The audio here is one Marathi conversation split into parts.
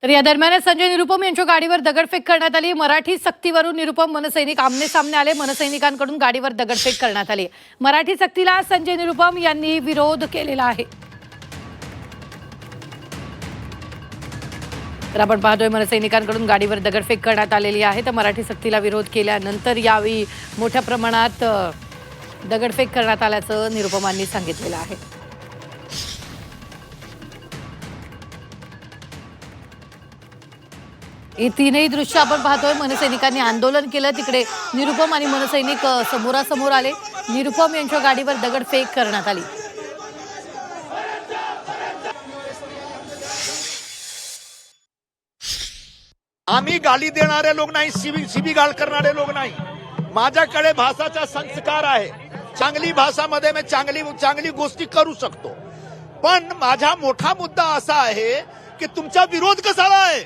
तर या दरम्यान संजय निरुपम यांच्या गाडीवर दगडफेक करण्यात आली। मराठी सक्तीवरून निरुपम मनसैनिक आमने सामने आले। मनसैनिकांकडून गाडीवर दगडफेक करण्यात आली। मराठी सक्तीला संजय निरुपम यांनी विरोध केलेला आहे। तर आपण पाहतोय मनसैनिकांकडून गाडीवर दगडफेक करण्यात आलेली आहे। तर मराठी सक्तीला विरोध केल्यानंतर यावेळी मोठ्या प्रमाणात दगडफेक करण्यात आल्याचं निरुपमांनी सांगितलेलं आहे। ही तीनही दृश्य आपण पाहतोय। मनसैनिकांनी आंदोलन केलं, तिकडे निरुपम आणि मनसैनिक समोरासमोर आले। निरुपम यांच्या गाडीवर दगडफेक करण्यात आली। आम्ही गाली देणारे लोक नाही, शिवीगाळ करणारे लोक नाही। माझ्याकडे भाषाचा संस्कार आहे। चांगली भाषामध्ये मी चांगली गोष्टी करू शकतो। पण माझा मोठा मुद्दा असा आहे की तुमचा विरोध कशाला आहे?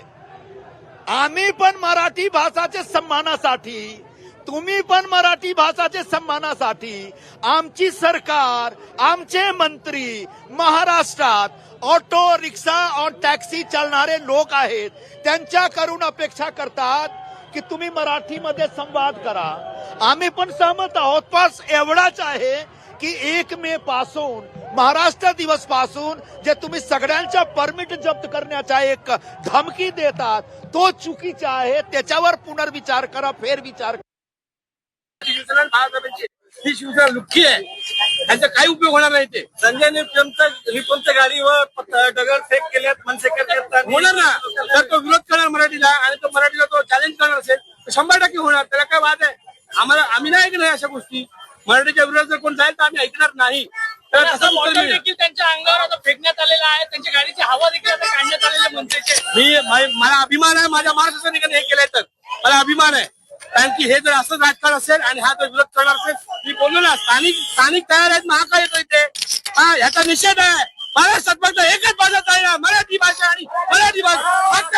आम्ही पण मराठी भाषाच्या सन्मानासाठी, तुम्ही पण मराठी भाषाच्या सन्मानासाठी, आमची सरकार, आमचे मंत्री महाराष्ट्रात ऑटो रिक्षा और टॅक्सी चालणारे लोक आहेत, त्यांच्याकडून अपेक्षा करतात की तुम्ही मराठीमध्ये संवाद करा। आम्ही पण सहमत आहोत। पण एवढाच आहे की 1 मे पासून, महाराष्ट्र दिवस पासून जे तुम्ही सगळ्यांच्या परमिट जप्त करण्याचा एक धमकी देतात, तो चुकीचा आहे। त्याच्यावर पुनर्विचार करा, फेरविचार करा। ही शिवसेना लुक्की आहे, त्यांचा काही उपयोग होणार नाही। ते संजय निरुपमच्या गाडीवर दगडफेक केल्यात, मनसेकर होणार ना, तर तो विरोध करणार मराठीला, आणि तो मराठीला तो चॅलेंज करणार असेल तर 100% होणार। त्याला काय वाद आहे? आम्ही नाही ऐकणार अशा गोष्टी। मराठीच्या विरोधात जर कोण जाईल तर आम्ही ऐकणार नाही। तर तसं देखील त्यांच्या अंगावर आता फेकण्यात आलेला आहे, त्यांच्या गाडीची हवा देखील आता काढण्यात आलेली मनसेचे। मला अभिमान आहे, माझ्या महाराष्ट्र सैनिकांनी हे केलंय, तर मला अभिमान आहे। कारण की हे जर असं राजकारण असेल आणि हा जर विरोध करणार असेल, मी बोललो ना, स्थानिक तयार आहेत, महा काय येतोय ते, ह्याचा निषेध आहे। महाराष्ट्रात फक्त एकच भाषा आहे, मराठी भाषा, आणि मराठी भाषा फक्त